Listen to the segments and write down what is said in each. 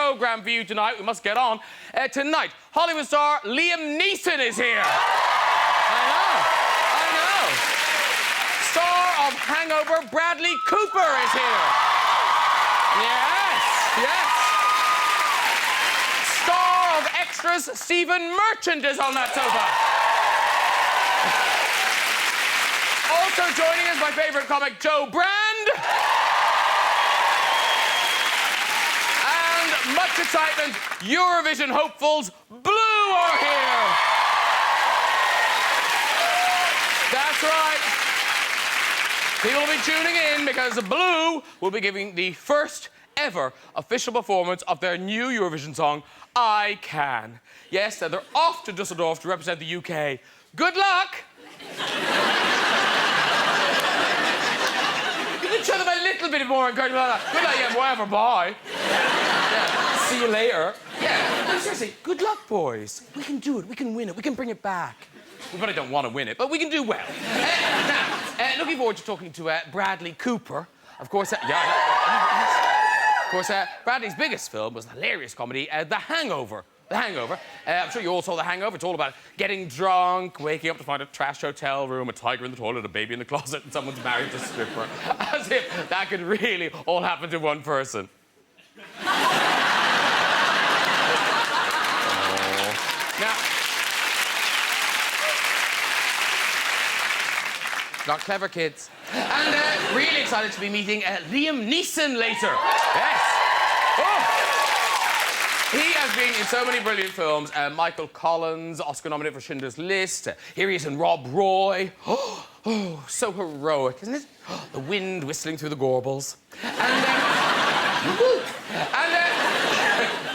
programme for you tonight. We must get on. Tonight, Hollywood star Liam Neeson is here. I know. Star of Hangover, Bradley Cooper is here. Yes. Star of Extras, Stephen Merchant is on that sofa. Also joining us, my favourite comic, Joe Brand. And much excitement, Eurovision hopefuls, Blue are here. That's right. People will be tuning in because Blue will be giving the first ever official performance of their new Eurovision song, I Can. Yes, they're off to Dusseldorf to represent the UK. Good luck! You can show them a little bit more encouragement. Good luck, yeah, whatever, bye. Yeah, see you later. Yeah, no, seriously, good luck, boys. We can do it, we can win it, we can bring it back. We probably don't want to win it, but we can do well. Now, looking forward to talking to Bradley Cooper. Of course, Bradley's biggest film was the hilarious comedy, The Hangover. The Hangover. I'm sure you all saw The Hangover. It's all about getting drunk, waking up to find a trashed hotel room, a tiger in the toilet, a baby in the closet, and someone's married to a stripper. As if that could really all happen to one person. Now, not clever, kids. And really excited to be meeting Liam Neeson later. Yes. Oh. He has been in so many brilliant films. Michael Collins, Oscar nominated for Schindler's List. Here he is in Rob Roy. Oh, so heroic, isn't it? The wind whistling through the Gorbals. And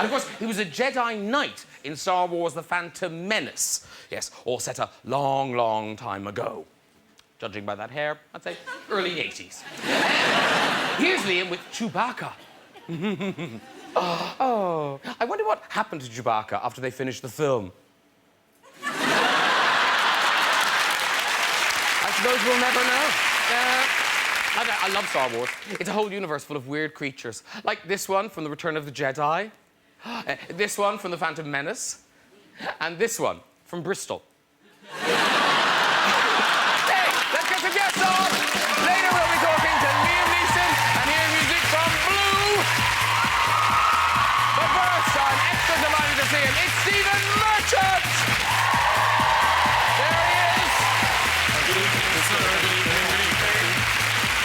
of course, he was a Jedi Knight in Star Wars The Phantom Menace. Yes, all set a long, long time ago. Judging by that hair, I'd say early 80s. Here's Liam with Chewbacca. Oh, I wonder what happened to Chewbacca after they finished the film. I suppose we'll never know. I love Star Wars. It's a whole universe full of weird creatures. Like this one from The Return of the Jedi, this one from The Phantom Menace, and this one from Bristol. Yes, on. Later we'll be talking to Liam Neeson and hearing music from Blue. But first, I'm extra delighted to see him. It's Stephen Merchant! There he is.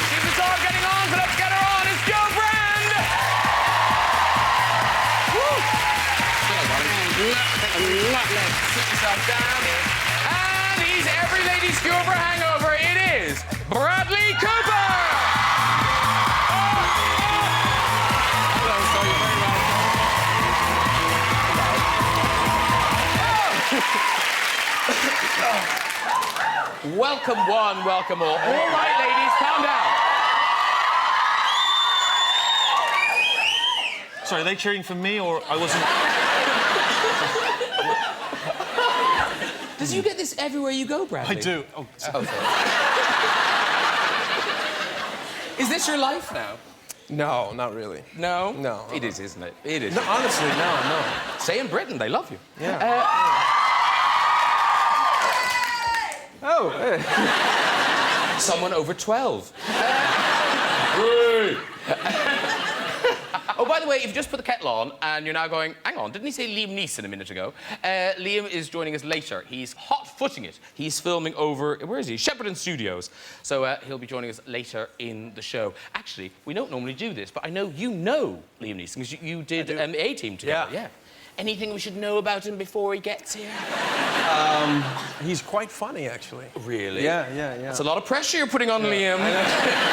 Keep the song getting on, so let's get her on. It's Joe Brand! Woo! Sit yourself down. And he's every lady's cure for hangover. It is Bradley Cooper! Hello, so you're very welcome. Welcome one, welcome all. All right, ladies, calm down. Sorry, are they cheering for me or I wasn't... Does you get this everywhere you go, Bradley? I do. Oh, sorry. Is this your life now? No, not really. No? No. It is, isn't it? It is. No, honestly, no. Say in Britain, they love you. Yeah. Someone over 12. Oh, by the way, if you just put the kettle on and you're now going, hang on, didn't he say Liam Neeson a minute ago? Liam is joining us later. He's hot-footing it. He's filming over, where is he? Shepperton Studios. So he'll be joining us later in the show. Actually, we don't normally do this, but I know you know Liam Neeson because you did A-Team together. Yeah. Anything we should know about him before he gets here? He's quite funny, actually. Really? Yeah. That's a lot of pressure you're putting on Liam.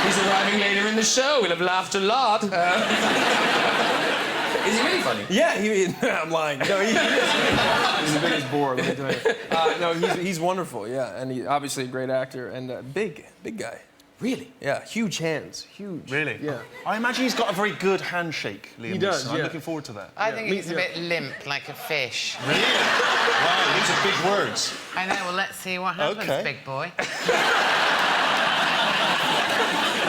He's arriving later in the show. We'll have laughed a lot. Is he really funny? Yeah, I'm lying. No, he's the biggest bore, let me tell you. No, he's wonderful, yeah. And he's obviously a great actor and big guy. Really? Yeah, huge hands, huge. Really? Yeah. I imagine he's got a very good handshake, Liam. He does, I'm yeah. looking forward to that. I think he's a bit limp, like a fish. Really? Wow, these are big words. I know, well, let's see what happens, big boy.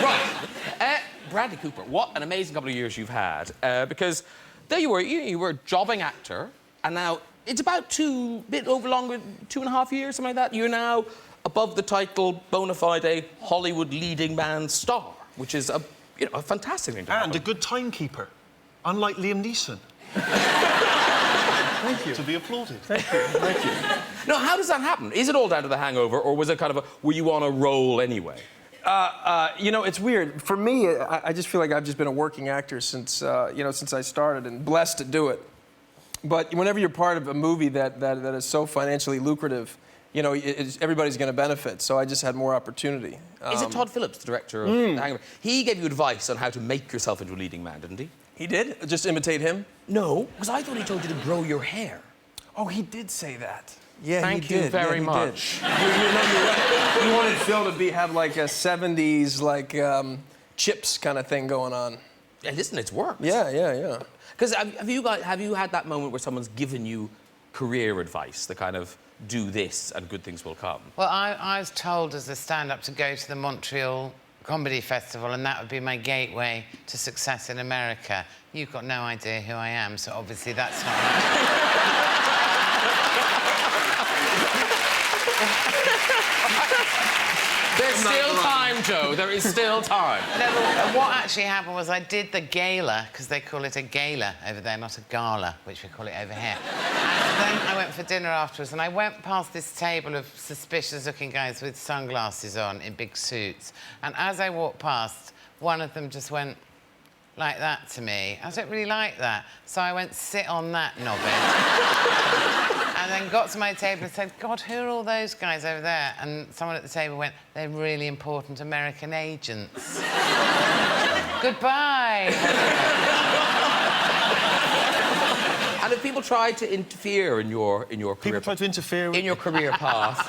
Right. Bradley Cooper, what an amazing couple of years you've had. Because there you were. You were a jobbing actor, and now it's about 2.5 years, something like that. You're now above the title bona fide Hollywood leading man star, which is a fantastic thing to happen. And a good timekeeper, unlike Liam Neeson. Thank you. To be applauded. Thank you. Thank you. Now, how does that happen? Is it all down to the hangover, or was it kind of were you on a roll anyway? It's weird. For me, I just feel like I've just been a working actor since I started, and blessed to do it. But whenever you're part of a movie that is so financially lucrative, everybody's going to benefit. So I just had more opportunity. Is it Todd Phillips, the director of The Hangover? He gave you advice on how to make yourself into a leading man, didn't he? He did? Just imitate him? No, because I thought he told you to grow your hair. Oh, he did say that. Yeah, Thank he you did. very he much. Did. You wanted Phil to have like a 70s Chips kind of thing going on. Yeah, listen, it's worked. Yeah. Because have you had that moment where someone's given you career advice, the kind of do this and good things will come? Well, I was told as a stand-up to go to the Montreal Comedy Festival, and that would be my gateway to success in America. You've got no idea who I am, so obviously that's not There's still time, Joe. There is still time. No, but what actually happened was I did the gala, because they call it a gala over there, not a gala, which we call it over here. And then I went for dinner afterwards, and I went past this table of suspicious-looking guys with sunglasses on in big suits. And as I walked past, one of them just went like that to me. I don't really like that. So I went sit on that knobhead. And then got to my table and said, God, who are all those guys over there? And someone at the table went, they're really important American agents. Goodbye. And have people tried to interfere in your career? People tried to interfere in your career path.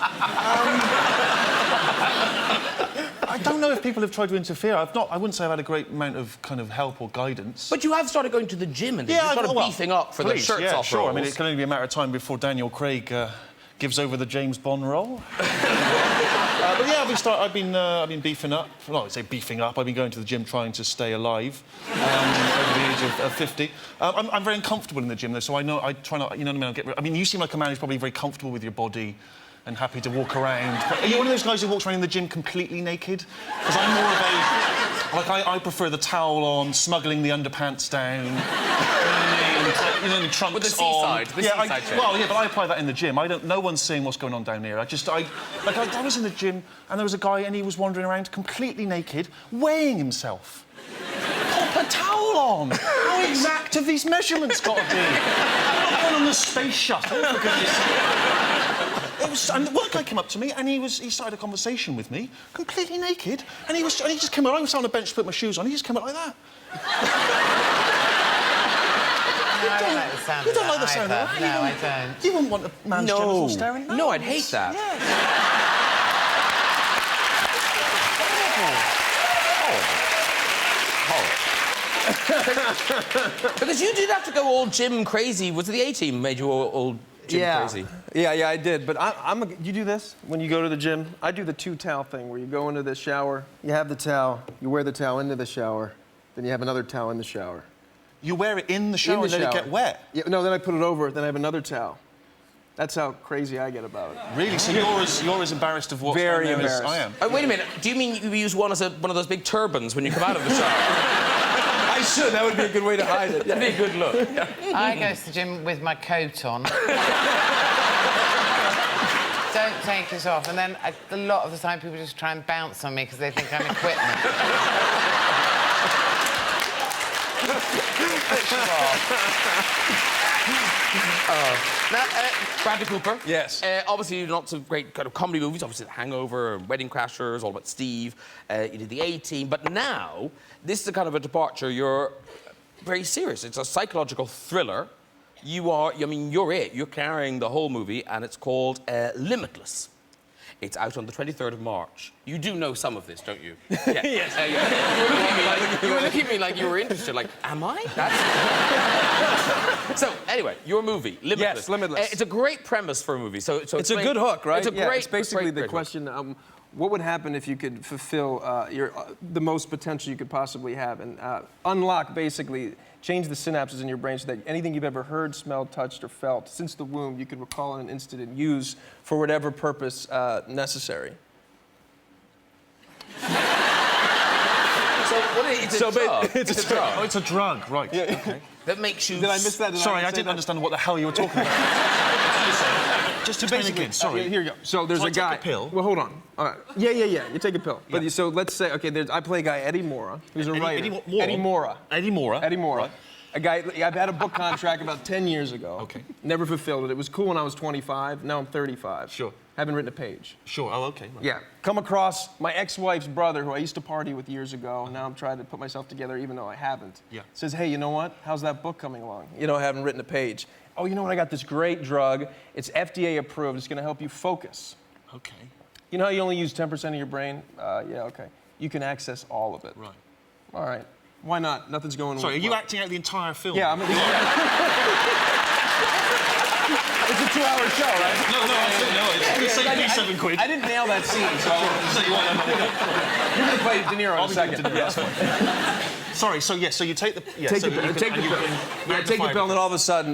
I don't know if people have tried to interfere. I wouldn't say I've had a great amount of kind of help or guidance. But you have started going to the gym and you started beefing up for the shirts off sure. rolls. I mean, it can only be a matter of time before Daniel Craig gives over the James Bond role. But yeah, I've been beefing up. Well, I say beefing up. I've been going to the gym trying to stay alive over the age of 50. I'm very uncomfortable in the gym though, so I try not. You know what I mean? You seem like a man who's probably very comfortable with your body and happy to walk around. But are you one of those guys who walks around in the gym completely naked? Because I'm more of a... I prefer the towel on, smuggling the underpants down, the trunks with the seaside, on. Well, yeah, but I apply that in the gym. No one's saying what's going on down here. I was in the gym and there was a guy and he was wandering around completely naked, weighing himself. Put a towel on. How exact have these measurements got to be? I'm not going on the space shuttle, for goodness sake. And the work guy came up to me and he started a conversation with me, completely naked, and he just came up. I was on a bench to put my shoes on. He just came up like that. I don't like the sound of that. You don't like the sound of that? No, I don't. You wouldn't want a man's genitals staring. No, I'd hate that. Yes. Because you did have to go all gym crazy. Was it the A-Team made you all gym crazy? Yeah, I did. But you do this when you go to the gym? I do the two-towel thing, where you go into the shower, you have the towel, you wear the towel into the shower, then you have another towel in the shower. You wear it in the shower and let it get wet? Yeah, no, then I put it over, then I have another towel. That's how crazy I get about it. Really? So you're as embarrassed of what's Very down there as embarrassed. I am? Oh, wait a minute. Do you mean you use one as one of those big turbans when you come out of the shower? I should. That would be a good way to hide it. That'd be a good look. Yeah. I go to the gym with my coat on. Don't take it off. And then a lot of the time people just try and bounce on me because they think I'm equipment. Now, Bradley Cooper. Yes. Obviously, lots of great kind of comedy movies. Obviously, The Hangover, Wedding Crashers, All About Steve. You did The A-Team. But now, this is a kind of a departure. You're very serious. It's a psychological thriller. You're it. You're carrying the whole movie, and it's called Limitless. It's out on the 23rd of March. You do know some of this, don't you? Yeah. Yes. You were looking at me like you were interested. Like, am I? So, anyway, your movie, Limitless. Yes, Limitless. It's a great premise for a movie. So it's a good hook, right? It's a great... It's basically great the question, what would happen if you could fulfill the most potential you could possibly have and unlock, basically, change the synapses in your brain so that anything you've ever heard, smelled, touched, or felt since the womb, you could recall in an instant and use for whatever purpose necessary? So what is it? It's a drug. It's a drug. Oh, it's a drug, right. Yeah. Okay. That makes you... Did I miss that? Sorry, I didn't understand what the hell you were talking about. Just to explain again, sorry. Here you go. So there's So a guy. I take a pill? Well, hold on. All right. Yeah. You take a pill. Yeah. But so let's say, okay, I play a guy, Eddie Mora, who's a writer. Eddie Mora? Eddie Mora. Eddie Mora. Eddie Mora. Right. A guy, I've had a book contract about 10 years ago. Okay. Never fulfilled it. It was cool when I was 25. Now I'm 35. Sure. Haven't written a page. Sure, oh, okay. Right. Yeah. Come across my ex-wife's brother, who I used to party with years ago. Now I'm trying to put myself together, even though I haven't. Yeah. Says, hey, you know what? How's that book coming along? You know, I haven't written a page. Oh, you know what? I got this great drug. It's FDA approved. It's going to help you focus. Okay. You know how you only use 10% of your brain? Yeah, okay. You can access all of it. Right. All right. Why not? Nothing's going Sorry, are you well. acting out the entire film? Yeah, it's a 2-hour show, right? No, it's saved me £7. I didn't nail that scene, so you're going to play De Niro in a second. That's fine. Sorry, so yes, so you take the... Yeah, Take so the pill. you Take can- the and you pill. can Yeah, take the magnify pill, and it. then all of a sudden,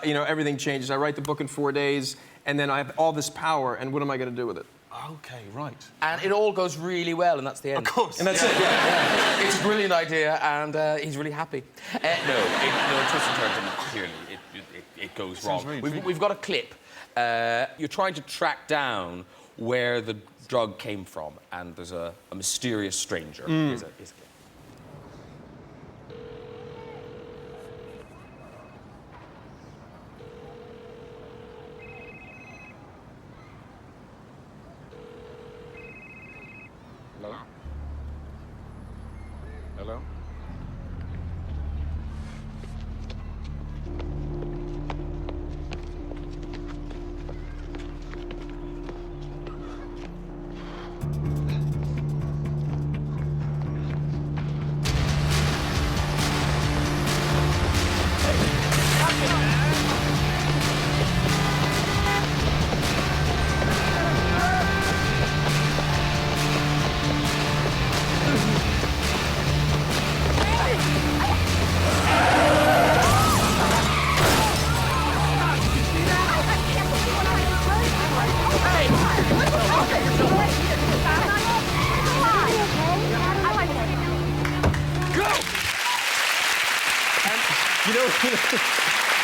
you know, everything changes. I write the book in 4 days, and then I have all this power, and what am I going to do with it? Okay, right. And it all goes really well, and that's the end. Of course. And that's it. Yeah. It's a brilliant idea, and he's really happy. No, twists and turns, and clearly it goes wrong. really We've got a clip. You're trying to track down where the drug came from, and there's a mysterious stranger. Here's a clip. Hello? Hello?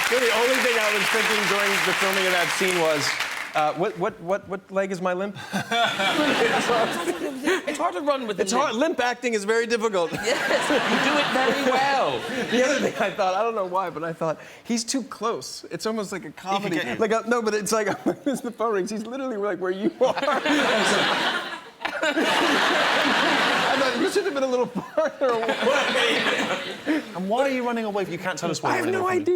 You know, the only thing I was thinking during the filming of that scene was, what leg is my limp? It's hard to run with the It's hard. Limp acting is very difficult. Yes, you do it very well. The other thing I thought, I don't know why, but I thought, he's too close. It's almost like a comedy. get you. Like no, but it's like, as the phone rings, he's literally like where you are. I thought you should have been a little farther away. And why are you running away? You can't tell us why I you're have running no away from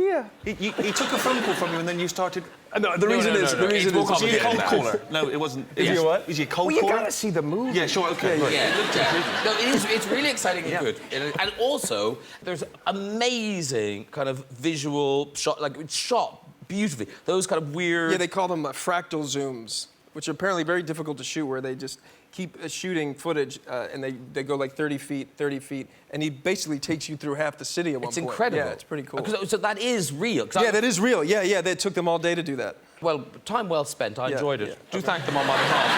idea. He took a phone call from you and then you started... No, the reason is, the reason It's more is, Was he a cold complicated caller? No, it wasn't. Is he a what? Is he a cold well, you caller? gotta see the movie. Yeah, sure, okay. Yeah, right. Yeah, no, it's really exciting and Yeah. good. And also, there's amazing kind of visual shot, like it's shot beautifully. Those kind of weird... Yeah, they call them fractal zooms, which are apparently very difficult to shoot, where they just keep shooting footage and they go like 30 feet, and he basically takes you through half the city at one It's point. incredible. Yeah, it's pretty cool. So that is real. 'Cause Yeah, that is real. Yeah, they took them all day to do that. Well, time well spent. I Yeah, enjoyed it. yeah. Do thank them on my behalf.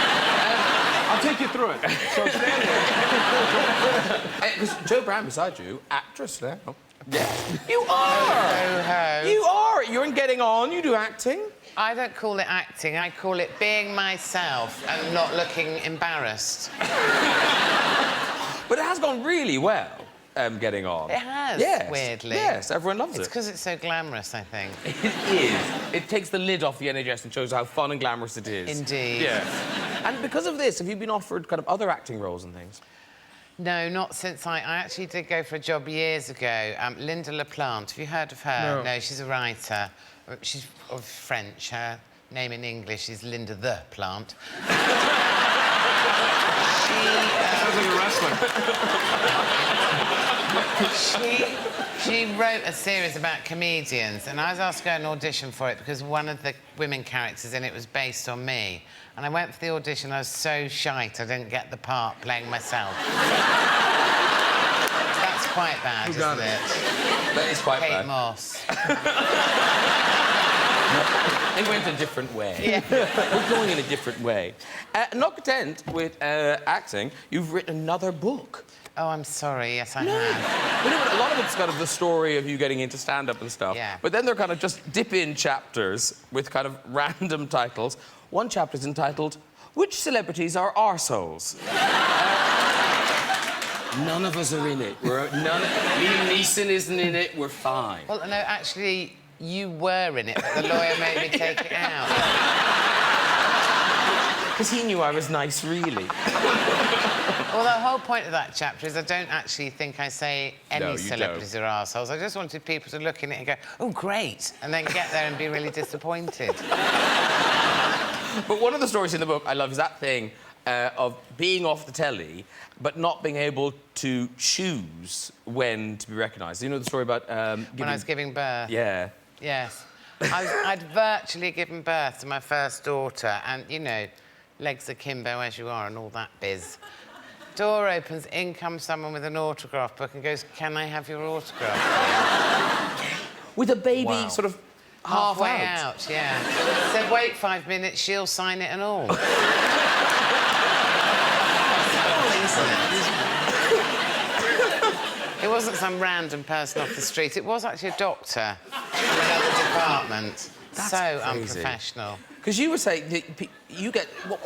I'll take you through it. So stand there. Because Joe Brown beside you, actress now. Yeah. You are! Ho-ho. You are! You're in Getting On, you do acting. I don't call it acting, I call it being myself and not looking embarrassed. But it has gone really well, Getting On. It has, Yes. weirdly. Yes, everyone loves It's it. because it's so glamorous, I think. It is. It takes the lid off the NHS and shows how fun and glamorous it is. Indeed. Yes. And because of this, have you been offered kind of other acting roles and things? No, not since I actually did go for a job years ago. Linda LaPlante, have you heard of her? No. She's a writer. She's of French. Her name in English is Linda the Plant. Sounds like a wrestler. She wrote a series about comedians, and I was asked to go and audition for it because one of the women characters in it was based on me. And I went for the audition, I was so shite I didn't get the part playing myself. That's quite bad, isn't it? That is quite Kate bad. Moss. They went a different way. Yeah. We're going in a different way. Not content with acting, you've written another book. Oh, I'm sorry. Yes, I have. You know, a lot of it's kind of the story of you getting into stand-up and stuff. Yeah. But then they're kind of just dip-in chapters with kind of random titles. One chapter's entitled, Which Celebrities Are Arseholes? None of us are in it. Liam Neeson isn't in it. We're fine. Well, no, actually, you were in it, but the lawyer made me take it out. Because he knew I was nice, really. Well, the whole point of that chapter is I don't actually think I say any No, you celebrities are arseholes. I just wanted people to look in it and go, oh, great, and then get there and be really disappointed. But one of the stories in the book I love is that thing of being off the telly, but not being able to choose when to be recognised. You know the story about... When I was giving birth. Yeah. Yes. I'd virtually given birth to my first daughter, and, you know, legs akimbo as you are and all that biz. Door opens, in comes someone with an autograph book and goes, can I have your autograph? With a baby sort of Halfway out, yeah. Said, wait 5 minutes, she'll sign it and all. It wasn't some random person off the street. It was actually a doctor from another department. That's so crazy. unprofessional. Because you were saying that you get... Well,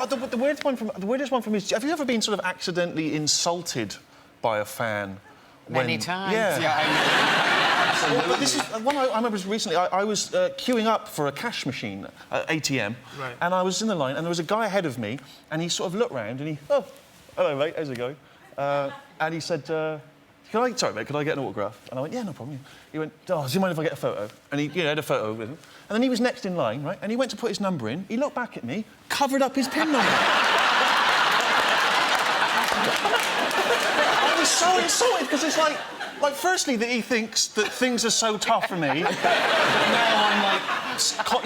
the weirdest one for me is, have you ever been sort of accidentally insulted by a fan? Many times. Yeah. Well, but this is one I remember recently. I was queuing up for a cash machine, ATM, right. and I was in the line, and there was a guy ahead of me, and he sort of looked round, and he, oh, hello mate, how's it going? And he said, sorry mate, could I get an autograph? And I went, yeah, no problem. He went, oh, do you mind if I get a photo? And he, had a photo with him, and then he was next in line, right? And he went to put his number in. He looked back at me, covered up his PIN number. I was so insulted because it's like, firstly, that he thinks that things are so tough for me. Now I'm like,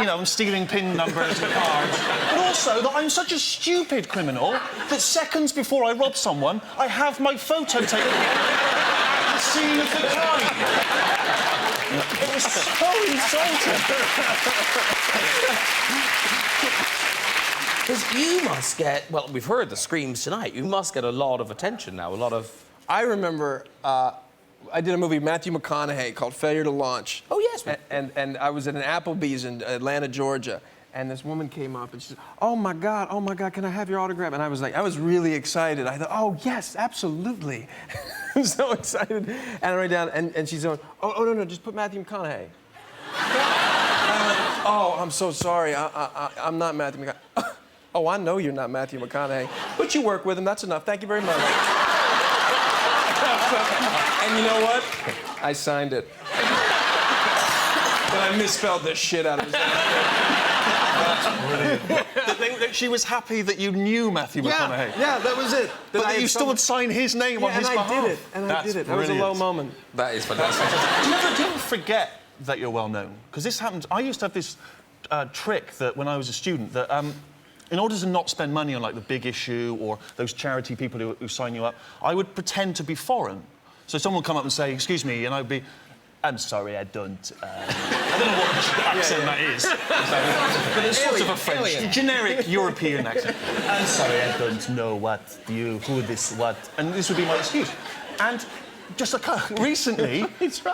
I'm stealing PIN numbers and cards. But also that I'm such a stupid criminal that seconds before I rob someone, I have my photo taken at the scene of the crime. It was so insulting. Because you must get... Well, we've heard the screams tonight. You must get a lot of attention now, a lot of... I remember I did a movie with Matthew McConaughey called Failure to Launch. Oh, yes. And I was at an Applebee's in Atlanta, Georgia, and this woman came up and she said, oh my God, can I have your autograph? And I was really excited. I thought, oh, yes, absolutely. I'm so excited. And I write down, and she's going, oh, no, just put Matthew McConaughey. Oh, I'm so sorry. I'm not Matthew McConaughey. Oh, I know you're not Matthew McConaughey, but you work with him. That's enough. Thank you very much. And you know what? I signed it. But I misspelled the shit out of his name. That's brilliant. She was happy that you knew Matthew McConaughey. Yeah, that was it. But that you still would sign his name on his behalf. And I did it. That's That was a low moment. That is fantastic. Do you ever forget that you're well known? Because this happened. I used to have this trick that when I was a student that. In order to not spend money on, like, the Big Issue or those charity people who sign you up, I would pretend to be foreign. So someone would come up and say, excuse me, and I'd be, I'm sorry, I don't... I don't know what accent that is. But it's sort of a French, generic European accent. I'm sorry, I don't know who this, what... And this would be my excuse. And just recently,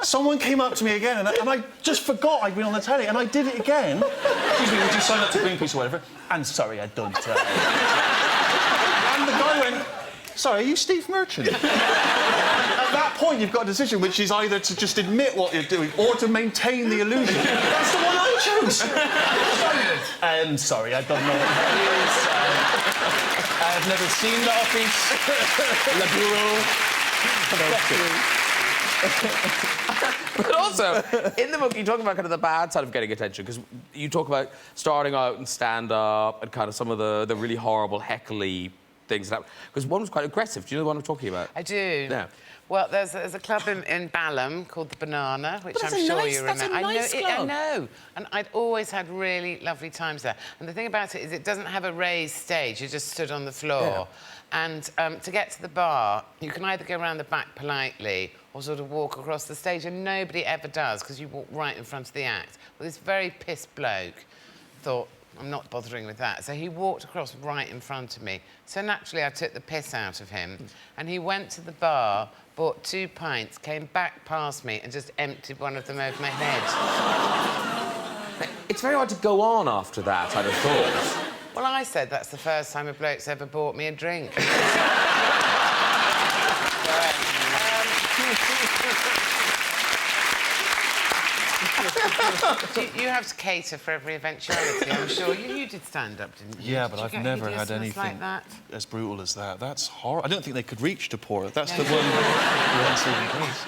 someone came up to me again, and I just forgot I'd been on the telly, and I did it again. Excuse me, would you sign up to Greenpeace or whatever? I'm sorry, I don't... And the guy went, sorry, are you Steve Merchant? At that point, you've got a decision, which is either to just admit what you're doing or to maintain the illusion. That's the one I chose. I'm sorry, I don't know what that is. I've never seen the office, Le Bureau. But also, in the book, you talk about kind of the bad side of getting attention, because you talk about starting out in stand-up and kind of some of the really horrible heckly things. Because one was quite aggressive. Do you know the one I'm talking about? I do. Yeah. Well, there's a club in Balham called the Banana, which But I'm sure nice, you remember. that's a nice I club. know. And I'd always had really lovely times there. And the thing about it is it doesn't have a raised stage. You just stood on the floor. Yeah. And to get to the bar, you can either go around the back politely or sort of walk across the stage, and nobody ever does because you walk right in front of the act. Well, this very pissed bloke thought, I'm not bothering with that. So he walked across right in front of me. So naturally, I took the piss out of him. And he went to the bar, bought 2 pints, came back past me and just emptied one of them over my head. It's very hard to go on after that, I'd have thought. Well, I said that's the first time a bloke's ever bought me a drink. You have to cater for every eventuality, I'm sure. You did stand up, didn't you? Yeah, but I've never had hideousness anything like that? as brutal as that. That's horrible. I don't think they could reach to pour it. That's the one.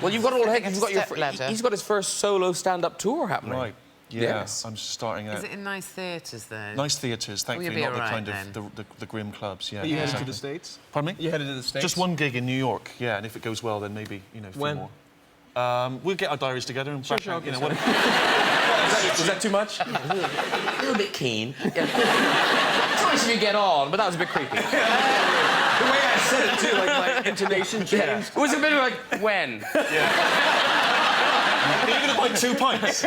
Well, you've got all heck. Like a You've got your. stepladder. He's got his first solo stand-up tour happening. Right. Yeah, Yes. I'm starting out. Is it in nice theatres, though? Nice theatres, thankfully, be not the all kind right, of the grim clubs. Yeah. Are you headed exactly. to the States? Pardon me? You headed to the States? Just one gig in New York. Yeah, and if it goes well, then maybe a few When? more. We'll get our diaries together and back. sure, You know, okay, what- Is that too much? A little bit keen. Yeah. It's nice if you get on, but that was a bit creepy. The way I said it, too, like my intonation changed. It was a bit of like, when? Are you going to buy 2 pints?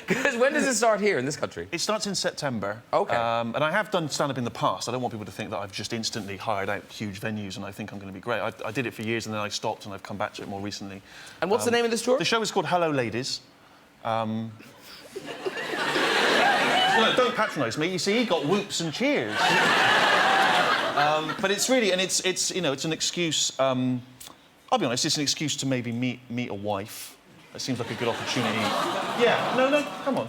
Because when does it start here in this country? It starts in September. OK. And I have done stand-up in the past. I don't want people to think that I've just instantly hired out huge venues and I think I'm going to be great. I did it for years and then I stopped and I've come back to it more recently. And what's the name of this tour? The show is called Hello Ladies. No, don't patronise me. You see, he got whoops and cheers. But it's really, and it's it's an excuse. I'll be honest, it's an excuse to maybe meet a wife. It seems like a good opportunity. Yeah, no, come on.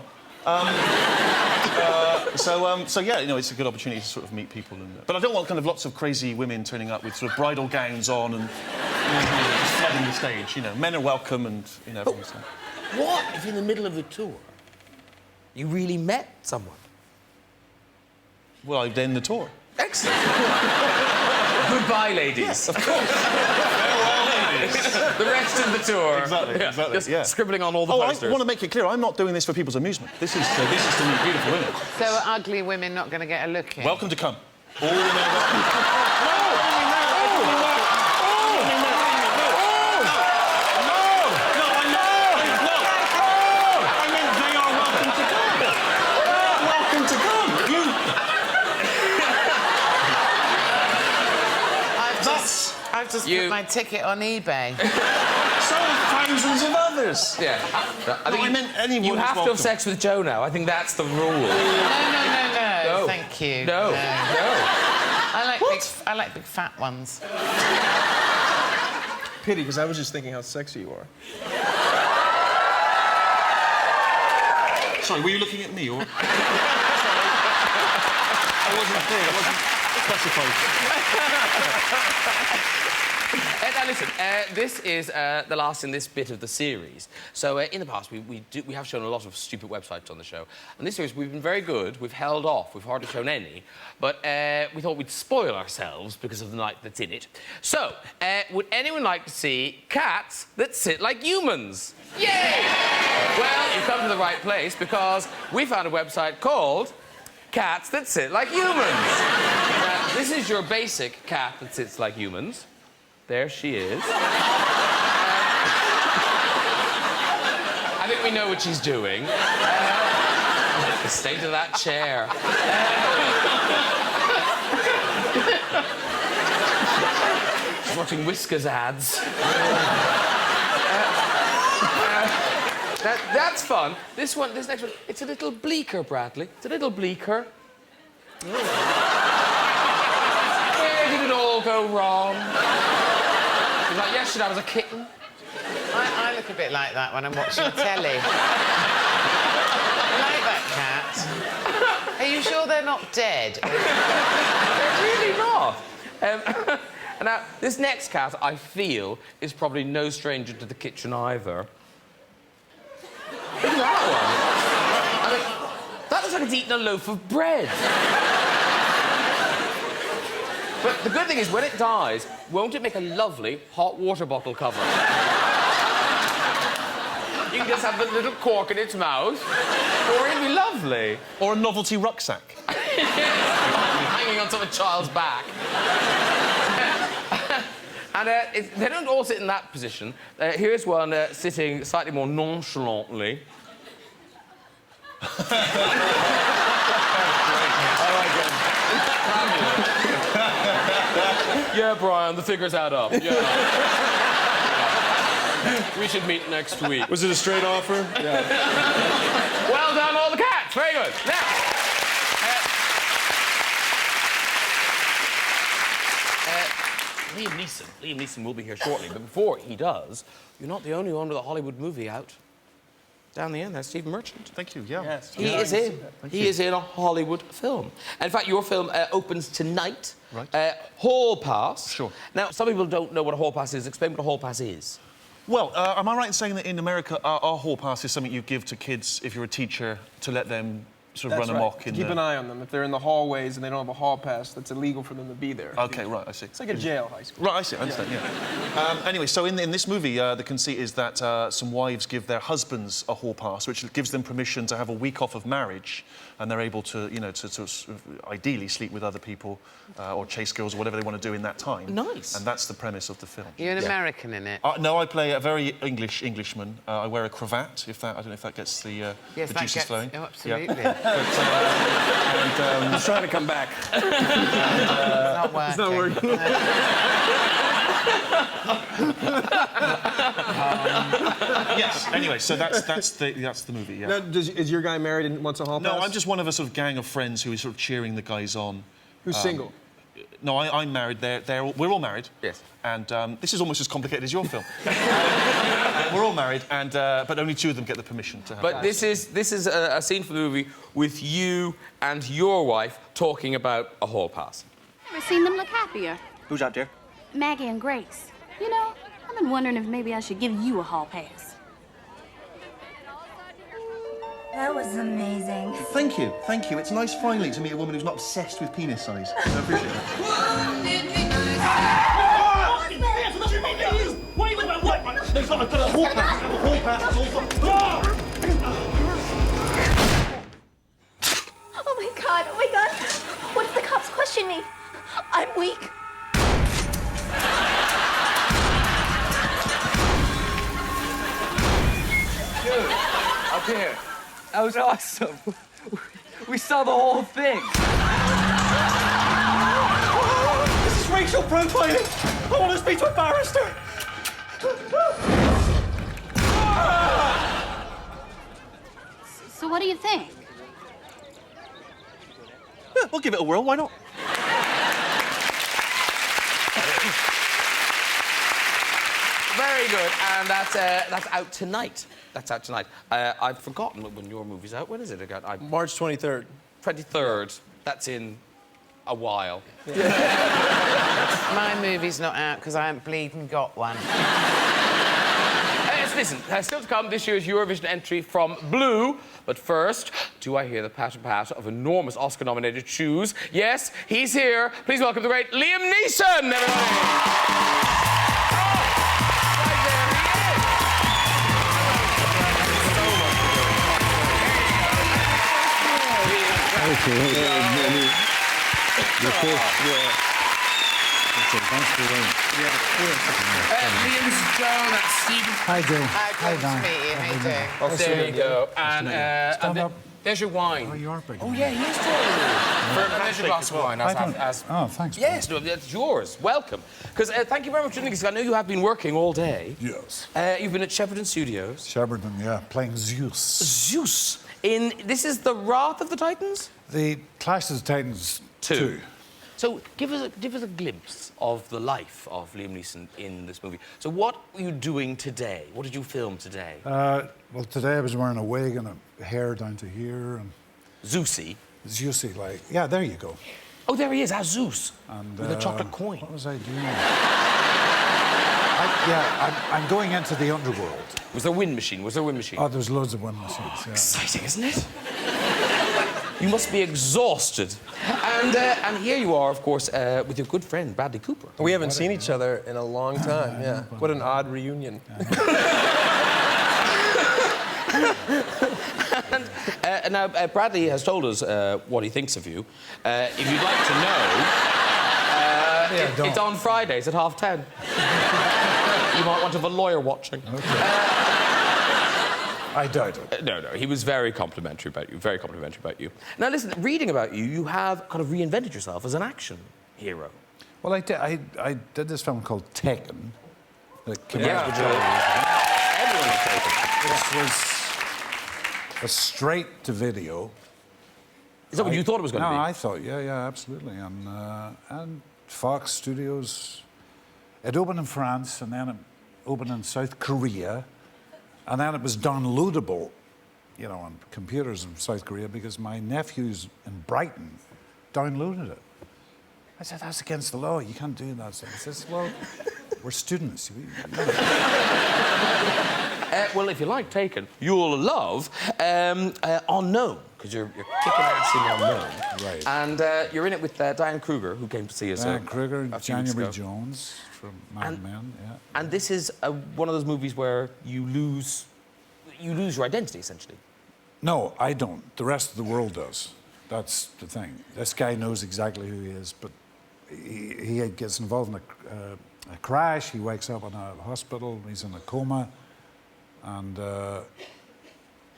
So yeah, it's a good opportunity to sort of meet people. But I don't want kind of lots of crazy women turning up with sort of bridal gowns on and just flooding the stage. Men are welcome and everyone's like... What if in the middle of the tour you really met someone? Well, I'd end the tour. Excellent. Goodbye, ladies. Of course. The rest of the tour. Exactly. Just scribbling on all the I posters. want to make it clear, I'm not doing this for people's amusement. This is to meet beautiful women. So are ugly women not going to get a look in? Welcome to come. All women are welcome. I've just put my ticket on eBay. So have thousands of others. Yeah. I meant anyone You who's have to welcome. have sex with Joe now. I think that's the rule. No. No. Thank you. No. I like big fat ones. Pity, because I was just thinking how sexy you are. Sorry, were you looking at me or? I wasn't clear. I wasn't specified. Now listen, this is the last in this bit of the series. So in the past, we have shown a lot of stupid websites on the show. And this series, we've been very good. We've held off. We've hardly shown any. But we thought we'd spoil ourselves because of the night that's in it. So, would anyone like to see cats that sit like humans? Yay! Well, you've come to the right place because we found a website called Cats That Sit Like Humans. Now, this is your basic cat that sits like humans. There she is. I think we know what she's doing. The state of that chair. She's watching Whiskas ads. That's fun. This next one, it's a little bleaker, Bradley. It's a little bleaker. Where did it all go wrong? She's like, yesterday I was a kitten. I look a bit like that when I'm watching telly. I like that cat. Are you sure they're not dead? They're really not. And now, this next cat, I feel, is probably no stranger to the kitchen either. Look at that one. I mean, that looks like it's eating a loaf of bread. But the good thing is, when it dies, won't it make a lovely hot water bottle cover? You can just have the little cork in its mouth, or it'd be lovely. Or a novelty rucksack. Hanging on some child's back. And they don't all sit in that position. Here's one sitting slightly more nonchalantly. Yeah, Brian, the figures add up. Yeah. We should meet next week. Was it a straight offer? Yeah. Well done, all the cats. Very good. Now, Liam Neeson will be here shortly, but before he does, you're not the only one with a Hollywood movie out. Down the end, there's Stephen Merchant. Thank you, yeah. Yes. He is in a Hollywood film. And in fact, your film opens tonight. Right. Hall Pass. Sure. Now, some people don't know what a Hall Pass is. Explain what a Hall Pass is. Well, am I right in saying that in America, our hall pass is something you give to kids if you're a teacher to let them sort of That's run right. amok in Keep the... an eye on them. If they're in the hallways and they don't have a hall pass, that's illegal for them to be there. OK, right, I see. It's like a jail high school. Right, I see, I understand, yeah. Anyway, so in this movie, the conceit is that some wives give their husbands a hall pass, which gives them permission to have a week off of marriage, and they're able to, you know, to ideally sleep with other people or chase girls or whatever they want to do in that time. Nice. And that's the premise of the film. You're an American in it. No, I play a very Englishman. I wear a cravat, I don't know if that gets the Yes, juices flowing. Oh, absolutely. Yeah. He's trying to come back. It's not working. It's not working. Yes. Anyway, so that's the movie. Yeah. Now, is your guy married and wants a hall pass? No, I'm just one of a sort of gang of friends who is sort of cheering the guys on. Who's single? No, I'm married. We're all married. Yes. And this is almost as complicated as your film. We're all married, and but only two of them get the permission to have. But this is a scene from the movie with you and your wife talking about a Hall Pass. Never seen them look happier. Who's out there? Maggie and Grace. You know, I've been wondering if maybe I should give you a hall pass. That was amazing. Thank you. It's nice finally to meet a woman who's not obsessed with penis size. I appreciate it. Oh my god, What if the cops question me? I'm weak. Dude, up here. That was awesome. We saw the whole thing. This is racial profiling. I want to speak to a barrister. So what do you think? Yeah, we'll give it a whirl. Why not? Very good, and that's out tonight. That's out tonight. I've forgotten when your movie's out. When is it again? March 23rd. 23rd. That's in a while. My movie's not out because I haven't bleeding got one. Listen, still to come this year's Eurovision entry from Blue. But first, do I hear the patter-patter of enormous Oscar-nominated shoes? Yes, he's here. Please welcome the great Liam Neeson, everybody. Liam's Joe, that's Stephen. Hi, Joe. Hi, good to meet you. How you doing? Oh, there you go. And there's your wine. Oh, you are big. Oh, yeah, here's there's your glass of wine. Oh, thanks. Yes, no, that's yours. Welcome. Because thank you very much for doing this. I know you have been working all day. Yes. You've been at Shepperton Studios. Shepperton, yeah, playing Zeus. Zeus. This is the Wrath of the Titans? The Clash of the Titans 2. So give us a glimpse of the life of Liam Neeson in this movie. So what were you doing today? What did you film today? Well, today I was wearing a wig and a hair down to here and Zeusy. Zeusy, like, yeah, there you go. Oh, there he is, as Zeus, And, with a chocolate coin. What was I doing? I'm going into the underworld. Was there a wind machine? Oh, there's loads of wind machines, yeah. Exciting, isn't it? You must be exhausted. And here you are, of course, with your good friend, Bradley Cooper. We haven't seen each other in a long time, yeah. What an odd reunion. And now, Bradley has told us what he thinks of you. If you'd like to know, it's on Fridays at 10:30. You might want to have a lawyer watching. Okay. I doubt it. No, he was very complimentary about you, very complimentary about you. Now, listen, reading about you, you have kind of reinvented yourself as an action hero. Well, I did this film called Taken. Everyone is taken. This was a straight-to-video. Is that what you thought it was going to be? No, I thought, yeah, absolutely. And Fox Studios, it opened in France, and then it opened in South Korea, and then it was downloadable, you know, on computers in South Korea because my nephews in Brighton downloaded it. I said, that's against the law. You can't do that. So he says, well, we're students. Well, if you like Taken, you'll love Unknown, because you're kicking ass in Unknown. Right. And you're in it with Diane Kruger, who came to see us. Diane Kruger, a few weeks January ago. Jones from Mad Men, yeah. And this is one of those movies where you lose your identity, essentially. No, I don't. The rest of the world does. That's the thing. This guy knows exactly who he is, but he gets involved in a crash. He wakes up in a hospital. He's in a coma. And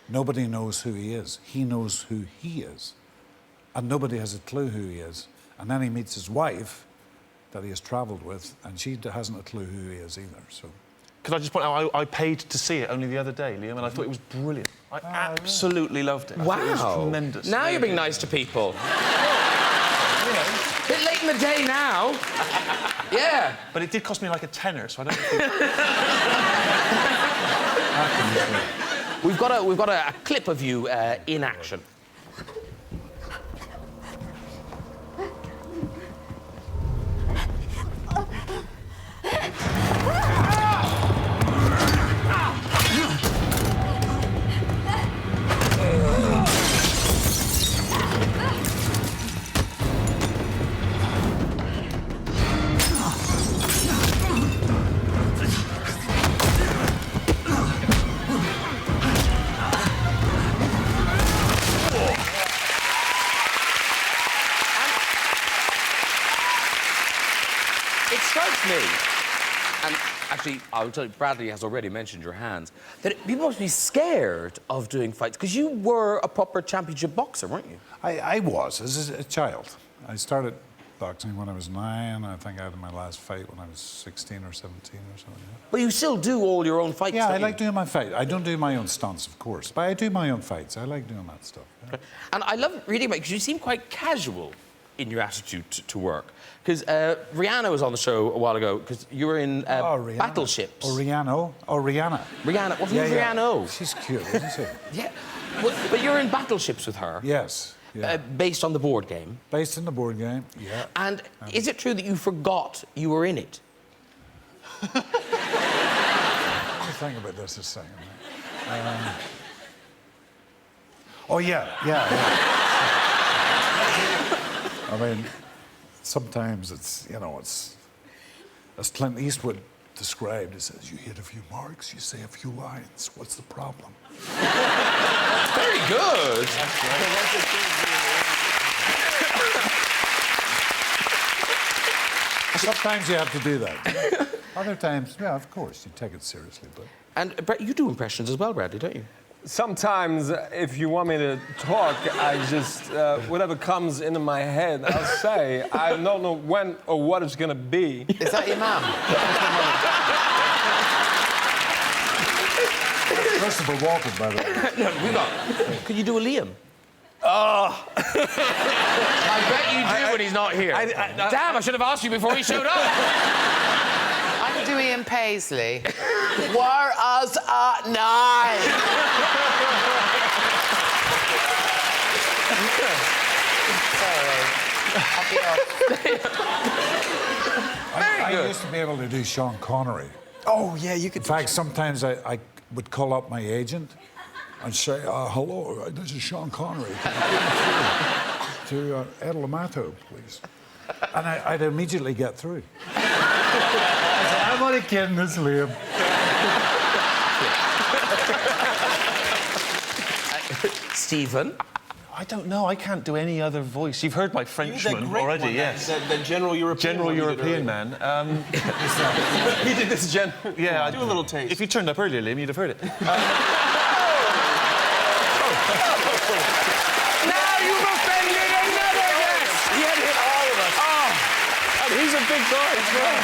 nobody knows who he is. He knows who he is. And nobody has a clue who he is. And then he meets his wife that he has travelled with, and she hasn't a clue who he is either. So, Could I just point out, I paid to see it only the other day, Liam, and I thought it was brilliant. I absolutely loved it. I thought it was tremendous. Now you're being nice to people. Bit late in the day now. Yeah. But it did cost me like a tenner, so I don't think... We've got a clip of you in action. It strikes me, and actually, I'll tell you, Bradley has already mentioned your hands, that people must be scared of doing fights, because you were a proper championship boxer, weren't you? I was, as a child. I started boxing when I was 9. I think I had my last fight when I was 16 or 17 or something. Yeah. But you still do all your own fights, Yeah, don't I you? like doing my fight. I don't do my own stunts, of course, but I do my own fights. I like doing that stuff. Yeah. And I love reading about you, because you seem quite casual in your attitude to work. Because Rihanna was on the show a while ago, because you were in Battleships. Or Rihanna. Rihanna. What's Rihanna? She's cute, isn't she? Yeah. But you're in Battleships with her. Yes. Yeah. Based on the board game. Based on the board game, yeah. And is it true that you forgot you were in it? Let me think about this a second. Oh, yeah. I mean, sometimes it's, you know, it's... As Clint Eastwood described, he says, you hit a few marks, you say a few lines. What's the problem? Very good. Sometimes you have to do that. Other times, yeah, of course, you take it seriously, but... And you do impressions as well, Bradley, don't you? Sometimes, if you want me to talk, I just, whatever comes into my head, I'll say. I don't know when or what it's gonna be. Is that your mum? Christopher Walken, by the way. No, we got. Could you do a Liam? Oh. I bet you do when he's not here. Damn, I should have asked you before he showed up. I can do Ian Paisley. Were us at night. Sorry. I'll be off. I used to be able to do Sean Connery. Oh, yeah, you could... In fact, sometimes I would call up my agent and say, hello, this is Sean Connery. To Ed Lamato, please. And I'd immediately get through. I said, I'm only kidding, it's Liam. Stephen? I don't know. I can't do any other voice. You've heard my Frenchman already, yes. The general European General one you did European man. He did this general. Yeah, do a little taste. If you turned up earlier, Liam, you'd have heard it. Now you've offended another guest! He had to hit all of us. Oh, And he's a big guy as well.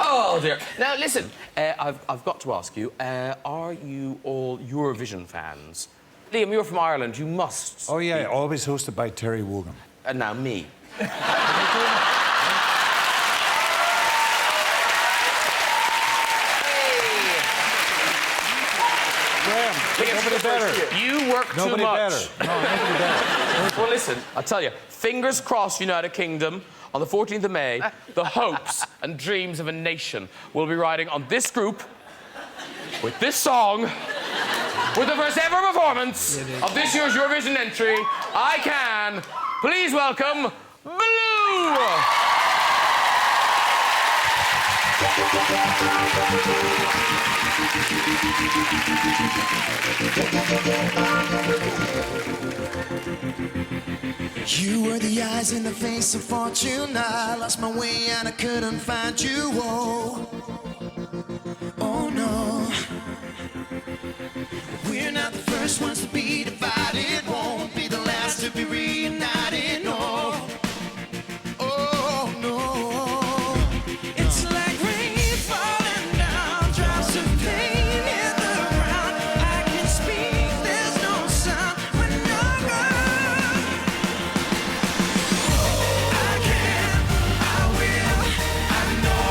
oh dear. Now listen, I've got to ask you, are you all Eurovision fans? Liam, you're from Ireland, you must. Oh, yeah, always hosted by Terry Wogan. And now me. Graham, nobody better. You work too Nobody much. better. No, nobody better. Well, listen, I'll tell you, fingers crossed, United Kingdom, on the 14th of May, the hopes and dreams of a nation will be riding on this group with this song, with the first ever performance of this year's Eurovision entry. I can please welcome Blue! You were the eyes in the face of fortune. I lost my way and I couldn't find you. Oh, oh no. We're not the first ones to be divided. Won't be the last to be reunited. No. Oh no. It's like rain falling down, drops of pain in the ground. I can speak, there's no sound when you're gone. I can, I will, I know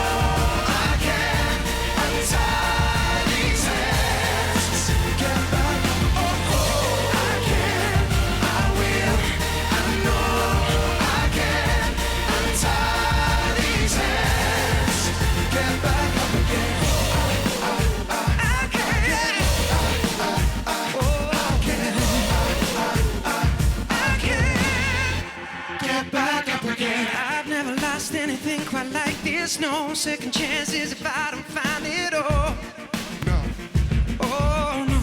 I can untie these hands. Get back, oh, I can, I will, I know I can untie these hands. Get back up again. I can, get back up again. I've never lost anything quite like this. No second chances if I don't find it. Oh, no. Oh, no.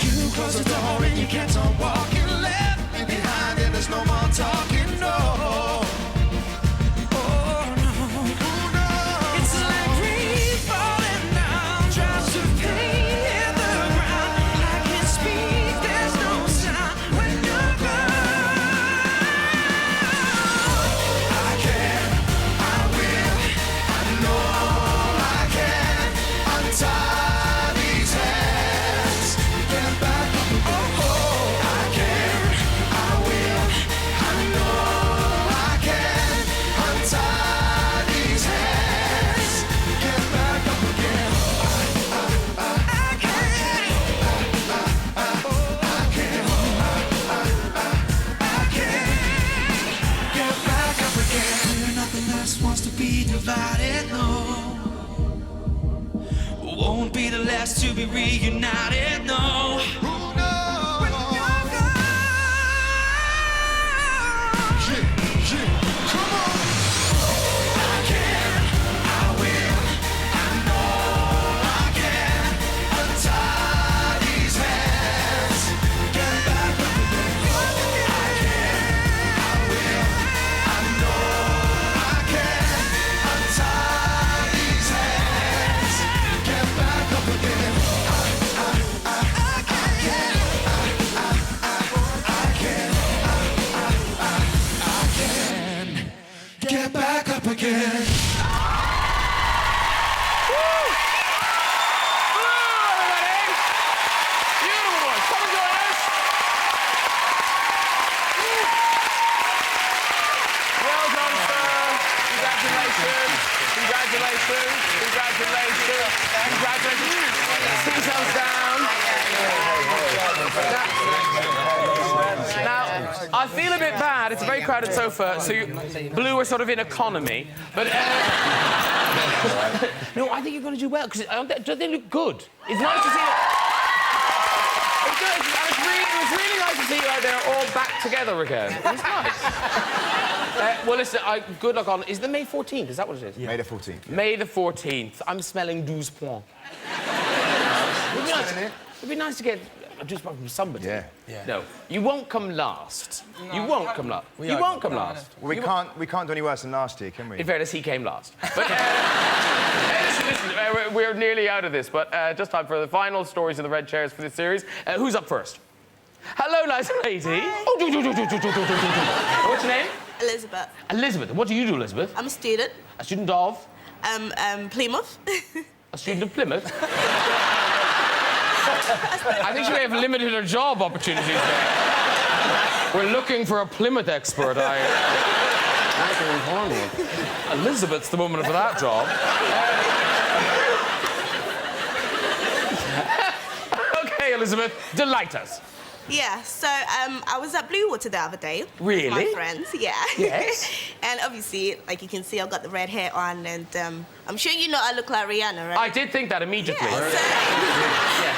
You close the door and you kept on walking. Left me behind and there's no more talking. No. Oh, no. It's like rain falling down, drops of pain in the ground. I can't speak, there's no sound when you're gone. I can, I will, I know I can untie these hands. Get back up, oh, I can, I will, I know I can untie these hands. Get back up again. I can, get back up again. We're not the last ones to be divided, no. Won't be the last to be reunited, no. When you're gone. Come on. I can, I will, I know I can untie these hands. Get back up again. I can, I will, I know I can untie these hands. Get back up again. I can, get back up again. Beautiful voice. Come and join us. Well done, sir. Congratulations. Congratulations. Congratulations. Congratulations. Sit yourselves down. Now, I feel a bit bad. It's a very crowded sofa, so Blue are sort of in economy. But no, I think you're going to do well because don't they look good? It's nice to see. It's good. It's really nice to see you out there all back together again. It's nice. Well, listen, good luck on... Is the May 14th? Is that what it is? Yeah. May the 14th. Yeah. May the 14th. I'm smelling 12 points. It'd be nice to get a juice box from somebody. Yeah. No, you won't come last. No, you won't come last. You won't come last. Well, we can't do any worse than last year, can we? In fairness, he came last. But listen, we're nearly out of this, but just time for the final stories in the red chairs for this series. Who's up first? Hello, nice lady. Oh, what's your name? Elizabeth. Elizabeth. What do you do, Elizabeth? I'm a student. A student of? Plymouth. A student of Plymouth? I think she may have limited her job opportunities there. We're looking for a Plymouth expert. Elizabeth's the woman for that job. OK, Elizabeth, delight us. Yeah, so I was at Blue Water the other day. Really? With my friends, yeah. Yes. And obviously, like you can see, I've got the red hair on, and I'm sure you know I look like Rihanna, right? I did think that immediately. Yeah, so...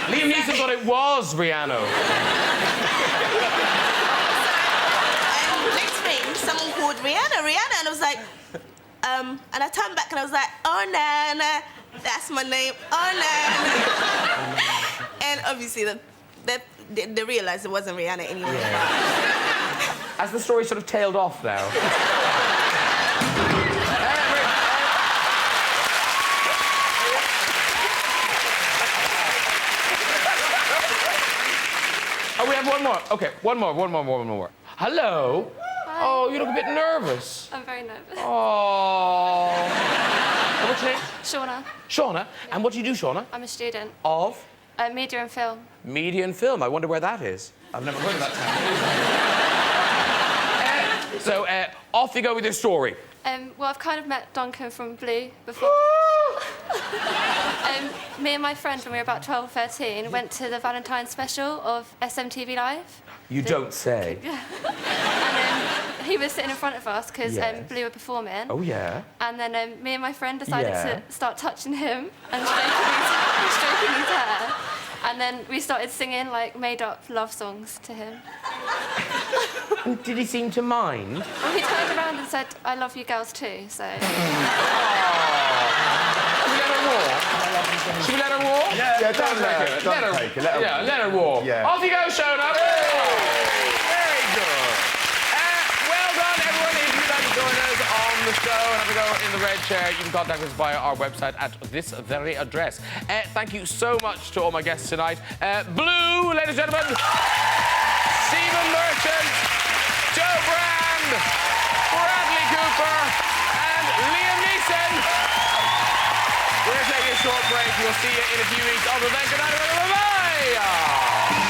Liam Neeson thought it was Rihanna. So, next thing, someone called Rihanna, and I was like, and I turned back and I was like, oh, Nana, that's my name, oh, Nana. And obviously, they realised it wasn't Rihanna anymore. Yeah. As the story sort of tailed off now. Oh, we have one more. OK, one more. Hello. Hi. Oh, you look a bit nervous. I'm very nervous. Oh. What's your name? Shauna. Shauna. Yeah. And what do you do, Shauna? I'm a student. Of? Media and film. Media and film. I wonder where that is. I've never heard of that town. So, off you go with your story. Well, I've kind of met Duncan from Blue before. Me and my friend, when we were about 12 or 13, went to the Valentine's special of SMTV Live. You don't say. And he was sitting in front of us because Yes. Blue were performing. Oh, yeah. And then me and my friend decided to start touching him and stroking his hair. And then we started singing, like, made-up love songs to him. Did he seem to mind? Well, he turned around and said, I love you girls too, so... Should we let her walk? Yeah, don't take it. Let her walk. Yeah. Off you go, Shona. Very good. Well done, everyone. If you'd like to join us on the show and have a go in the red chair, you can contact us via our website at this very address. Thank you so much to all my guests tonight. Blue, ladies and gentlemen, Stephen Merchant, Joe Brand, Bradley Cooper, and Liam Neeson. We're going to take a short break. We'll see you in a few weeks. Until then, good night, everyone. Bye-bye.